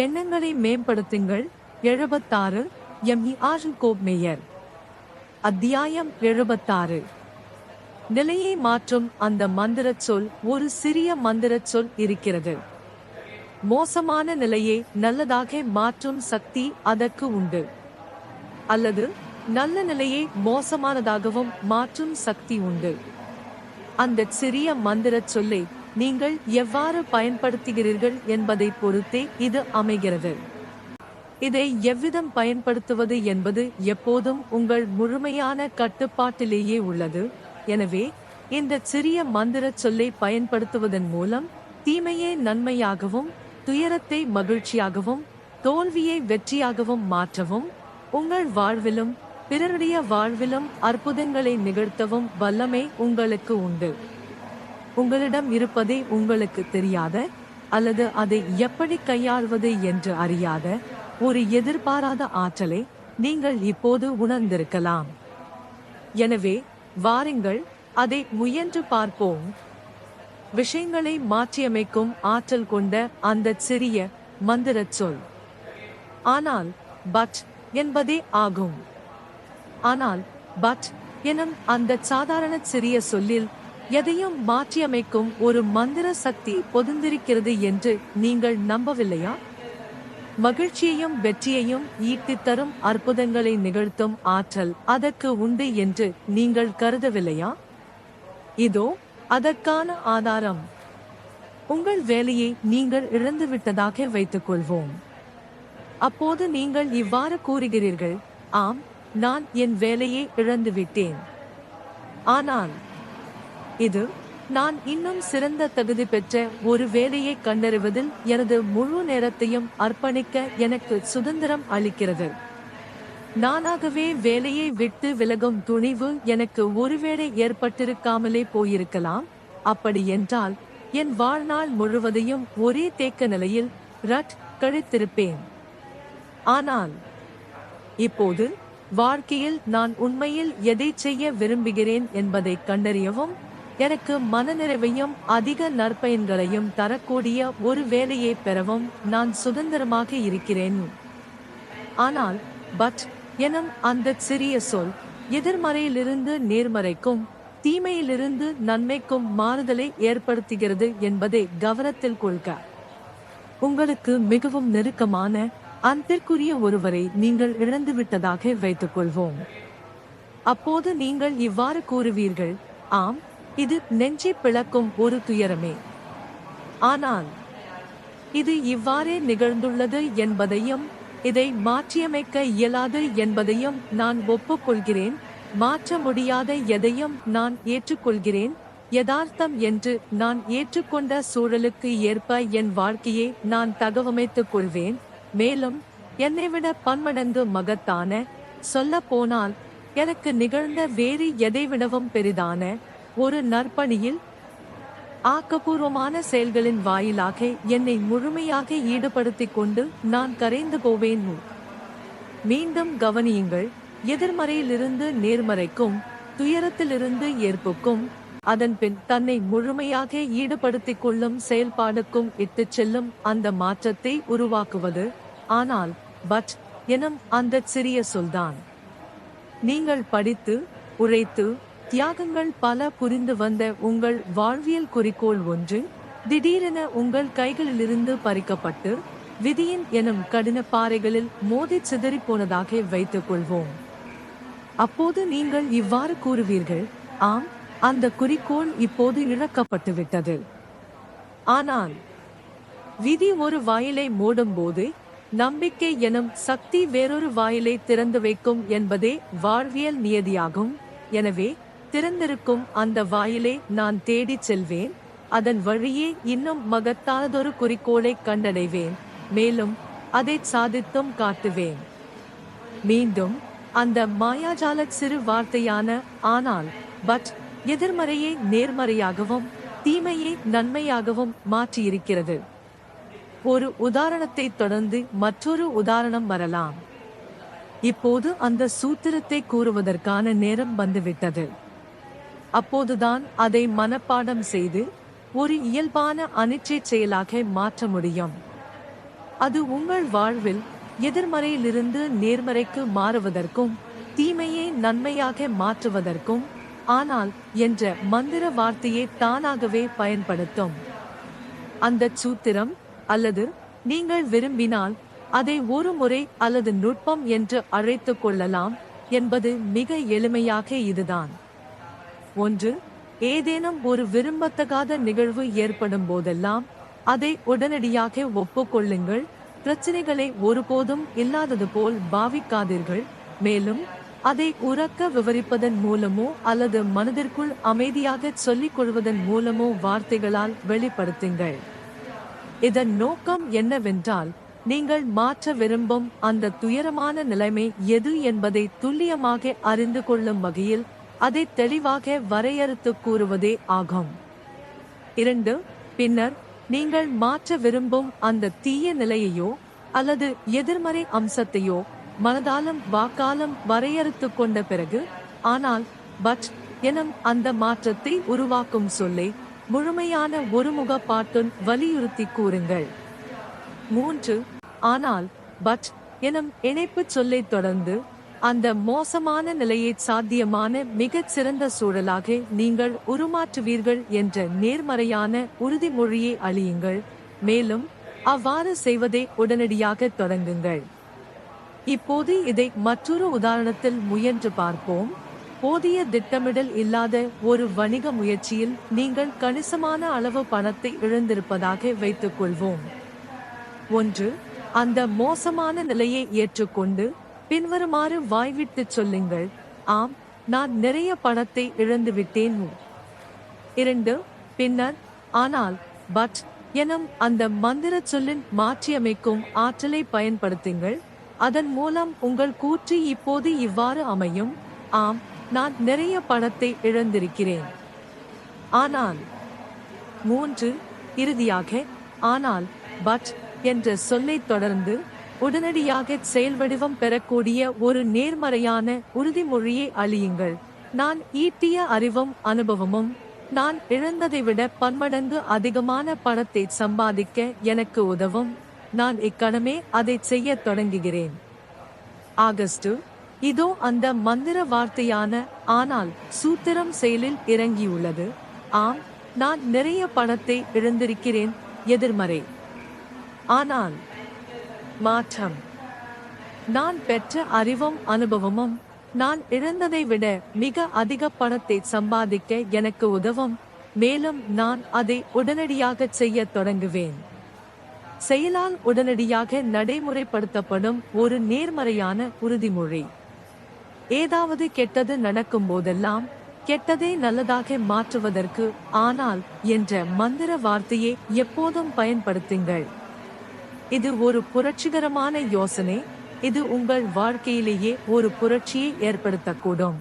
எண்ணங்களை மேம்படுத்துங்கள். 76 எம்.இ.ஆர்.கோப் மேயர். அத்தியாயம் 76. நிலையை மாற்றும் அந்த மந்திரச் சொல். ஒரு சிறிய மந்திரச் சொல் இருக்கிறது. மோசமான நிலையை நல்லதாக மாற்றும் சக்தி அதற்கு உண்டு. அல்லது நல்ல நிலையை மோசமானதாகவும் மாற்றும் சக்தி உண்டு. அந்த சிறிய மந்திரச் சொல்லை நீங்கள் எவ்வாறு பயன்படுத்துகிறீர்கள் என்பதை பொறுத்தே இது அமைகிறது. இதை எவ்விதம் பயன்படுத்துவது என்பது எப்போதும் உங்கள் முழுமையான கட்டுப்பாட்டிலேயே உள்ளது. எனவே இந்த சிறிய மந்திரச் சொல்லை பயன்படுத்துவதன் மூலம் தீமையை நன்மையாகவும், துயரத்தை மகிழ்ச்சியாகவும், தோல்வியை வெற்றியாகவும் மாற்றவும், உங்கள் வாழ்விலும் பிறருடைய வாழ்விலும் அற்புதங்களை நிகழ்த்தவும் வல்லமை உங்களுக்கு உண்டு. உங்களிடம் இருப்பதை உங்களுக்கு தெரியாத, அல்லது அதை எப்படி கையாள்வது என்று அறியாத ஒரு எதிர்பாராத ஆற்றலை நீங்கள் இப்போது உணர்ந்திருக்கலாம். எனவே வாருங்கள், அதை முயன்று பார்ப்போம். விஷயங்களை மாற்றியமைக்கும் ஆற்றல் கொண்ட அந்த சிறிய மந்திரச் சொல் ஆனால் பட் என்பதே ஆகும். ஆனால் பட் எனும் அந்த சாதாரண சிறிய சொல்லில் எதையும் மாற்றியமைக்கும் ஒரு மந்திர சக்தி பொதிந்திருக்கிறது என்று நீங்கள் நம்பவில்லையா? மகிழ்ச்சியையும் வெற்றியையும் ஈட்டித் தரும் அற்புதங்களை நிகழ்த்தும் ஆற்றல் அதற்கு உண்டு என்று நீங்கள் கருதவில்லையா? இதோ அதற்கான ஆதாரம். உங்கள் வேலையை நீங்கள் இழந்துவிட்டதாக வைத்துக் கொள்வோம். அப்போது நீங்கள் இவ்வாறு கூறுகிறீர்கள், ஆம், நான் என் வேலையை இழந்துவிட்டேன். ஆனால் இது நான் இன்னும் சிறந்த தகுதி பெற்ற ஒரு வேலையை கண்டறிவதில் எனது முழு நேரத்தையும் அர்ப்பணிக்க எனக்கு சுதந்திரம் அளிக்கிறது. நானாகவே வேலையை விட்டு விலகும் துணிவு எனக்கு ஒருவேளை ஏற்பட்டிருக்காமலே போயிருக்கலாம். அப்படி என்றால் என் வாழ்நாள் முழுவதையும் ஒரே தேக்க நிலையில் கழித்திருப்பேன். ஆனால் இப்போது வாழ்க்கையில் நான் உண்மையில் எதை செய்ய விரும்புகிறேன் என்பதை கண்டறியவும், எனக்கு மனநிறைவையும் அதிக நற்பயன்களையும் தரக்கூடிய ஒரு வேலையை பெறவும் நான் சுதந்திரமாக இருக்கிறேன். ஆனால் பட் எனும் அந்த சிறிய சொல் எதிர்மறையிலிருந்து நேர்மறைக்கும், தீமையிலிருந்து நன்மைக்கும் மாறுதலை ஏற்படுத்துகிறது என்பதை கவனத்தில் கொள்க. உங்களுக்கு மிகவும் நெருக்கமான அன்பிற்குரிய ஒருவரை நீங்கள் இழந்துவிட்டதாக வைத்துக் கொள்வோம். அப்போது நீங்கள் இவ்வாறு கூறுவீர்கள், ஆம், இது நெஞ்சை பிளக்கும் ஒரு துயரமே. ஆனால் இது இவ்வாறே நிகழ்ந்துள்ளது என்பதையும், இதை மாற்றியமைக்க இயலாது என்பதையும் நான் ஒப்புக்கொள்கிறேன். மாற்ற முடியாத எதையும் நான் ஏற்றுக்கொள்கிறேன். யதார்த்தம் என்று நான் ஏற்றுக்கொண்ட சூழலுக்கு ஏற்ப என் வாழ்க்கையை நான் தகவமைத்துக் கொள்வேன். மேலும் என்னைவிட பன்மடங்கு மகத்தான, சொல்ல போனால் எனக்கு நிகழ்ந்த வேறு எதைவிடவும் பெரிதான ஒரு நற்பணியில் ஆக்கப்பூர்வமான செயல்களின் வாயிலாக என்னை முழுமையாக ஈடுபடுத்திக் கொண்டு நான் கரைந்து போவேன். மீண்டும் கவனியுங்கள், எதிர்மறையிலிருந்து நேர்மறைக்கும், துயரத்திலிருந்து ஏற்புக்கும், அதன்பின் தன்னை முழுமையாக ஈடுபடுத்திக் கொள்ளும் செயல்பாடுக்கும் இட்டுச் செல்லும் அந்த மாற்றத்தை உருவாக்குவது ஆனால் பட் எனும் அந்த சிறிய சொல்தான். நீங்கள் படித்து, உழைத்து, தியாகங்கள் பல புரிந்து வந்த உங்கள் வாழ்வியல் குறிக்கோள் ஒன்று திடீரென உங்கள் கைகளிலிருந்து பறிக்கப்பட்டு விதியின் எனும் கடின பாறைகளில் மோதி சிதறி போனதாக வைத்துக் கொள்வோம். அப்போது நீங்கள் இவ்வாறு கூறுவீர்கள், ஆம், அந்த குறிக்கோள் இப்போது இழக்கப்பட்டுவிட்டது. ஆனால் விதி ஒரு வாயிலை மூடும் போது நம்பிக்கை எனும் சக்தி வேறொரு வாயிலை திறந்து வைக்கும் என்பதே வாழ்வியல் நியதியாகும். எனவே திறந்திருக்கும் அந்த வாயிலை நான் தேடிச் செல்வேன். அதன் வழியே இன்னும் மகத்தானதொரு குறிக்கோளை கண்டடைவேன். மேலும் அதை சாதித்தும் காட்டுவேன். மீண்டும் அந்த மாயாஜால சிறு வார்த்தையான ஆனால் பட் எதிர்மறையை நேர்மறையாகவும், தீமையை நன்மையாகவும் மாற்றியிருக்கிறது. ஒரு உதாரணத்தை தொடர்ந்து மற்றொரு உதாரணம் வரலாம். இப்போது அந்த சூத்திரத்தை கூறுவதற்கான நேரம் வந்துவிட்டது. அப்போதுதான் அதை மனப்பாடம் செய்து ஒரு இயல்பான அனிச்சை செயலாக மாற்ற முடியும். அது உங்கள் வாழ்வில் எதிர்மறையிலிருந்து நேர்மறைக்கு மாறுவதற்கும் தீமையை நன்மையாக மாற்றுவதற்கும் ஆனால் என்ற மந்திர வார்த்தையை தானாகவே பயன்படுத்தும். அந்த சூத்திரம் அல்லது நீங்கள் விரும்பினால் அதை ஒரு முறை அல்லது நுட்பம் என்று அழைத்துக் கொள்ளலாம் என்பது மிக எளிமையாக இதுதான். 1. ஏதேனும் ஒரு விரும்பத்தகாத நிகழ்வு ஏற்படும் போதெல்லாம் அதை உடனடியாக ஒப்புக்கொள்ளுங்கள். பிரச்சனைகளை ஒருபோதும் இல்லாதது போல் பாவிக்காதீர்கள். மேலும் அதை உரக்க விவரிப்பதன் மூலமோ அல்லது மனதிற்குள் அமைதியாக சொல்லிக் கொள்வதன் மூலமோ வார்த்தைகளால் வெளிப்படுத்துங்கள். இதன் நோக்கம் என்னவென்றால், நீங்கள் மாற்ற விரும்பும் அந்த துயரமான நிலைமை எது என்பதை துல்லியமாக அறிந்து கொள்ளும் வகையில் அதை தெளிவாக வரையறுத்து கூறுவதே ஆகும். 2. பின்னர் நீங்கள் மாற்ற விரும்பும் அந்த தீய நிலையையோ அல்லது எதிர்மறை அம்சத்தையோ மனதாலும் வாக்காலும் வரையறுத்து கொண்ட பிறகு, ஆனால் பட் எனும் அந்த மாற்றத்தை உருவாக்கும் சொல்லை முழுமையான ஒருமுகப்பாட்டுடன் வலியுறுத்தி கூறுங்கள். 3. ஆனால் பட் எனும் இணைப்புச் சொல்லை தொடர்ந்து அந்த மோசமான நிலையை சாத்தியமான மிகச் சிறந்த சூழலாக நீங்கள் உருமாற்றுவீர்கள் என்ற நேர்மறையான உறுதிமொழியை அளியுங்கள். மேலும் அவ்வாறு செய்வதை உடனடியாக தொடங்குங்கள். இப்போது இதை மற்றொரு உதாரணத்தில் முயன்று பார்ப்போம். போதிய திட்டமிடல் இல்லாத ஒரு வணிக முயற்சியில் நீங்கள் கணிசமான அளவு பணத்தை இழந்திருப்பதாக வைத்துக் கொள்வோம். 1. அந்த மோசமான நிலையை ஏற்றுக்கொண்டு பின்வருமாறு வாய்விட்டுச் சொல்லுங்கள்: ஆம், நான் நிறைய பணத்தை இழந்துவிட்டேன். 2. பின்னர் ஆனால் பட் எனும் அந்த மந்திர சொல்லின் மாற்றியமைக்கும் ஆற்றலை பயன்படுத்துங்கள். அதன் மூலம் உங்கள் கூற்று இப்போது இவ்வாறு அமையும்: ஆம், நான் நிறைய பணத்தை இழந்திருக்கிறேன். ஆனால் 3. இறுதியாக ஆனால் பட் என்ற சொல்லை தொடர்ந்து உடனடியாக செயல்வடிவம் பெறக்கூடிய ஒரு நேர்மறையான உறுதிமொழியை அளியுங்கள். நான் ஈட்டிய அறிவும் அனுபவமும் நான் இழந்ததை விட பன்மடங்கு அதிகமான பணத்தை சம்பாதிக்க எனக்கு உதவும். நான் இக்கணமே அதை செய்ய தொடங்குகிறேன். ஆகஸ்ட். இதோ அந்த மந்திர வார்த்தையான ஆனால் சூத்திரம் செயலில் இறங்கியுள்ளது. ஆம், நான் நிறைய பணத்தை இழந்திருக்கிறேன். எதிர்மறை. ஆனால் மாற்றம். நான் பெற்ற அறிவும் அனுபவமும் நான் இழந்ததை விட மிக அதிக பணத்தை சம்பாதிக்க எனக்கு உதவும். மேலும் நான் அதை உடனடியாக செய்ய தொடங்குவேன். செயலால் உடனடியாக நடைமுறைப்படுத்தப்படும் ஒரு நேர்மறையான உறுதிமொழி. ஏதாவது கெட்டது நடக்கும் போதெல்லாம் கெட்டதை நல்லதாக மாற்றுவதற்கு ஆனால் என்ற மந்திர வார்த்தையை எப்போதும் பயன்படுத்துங்கள். இது ஒரு புரட்சிகரமான யோசனை. இது உங்கள் வாழ்க்கையிலேயே ஒரு புரட்சியை ஏற்படுத்தக்கூடும்.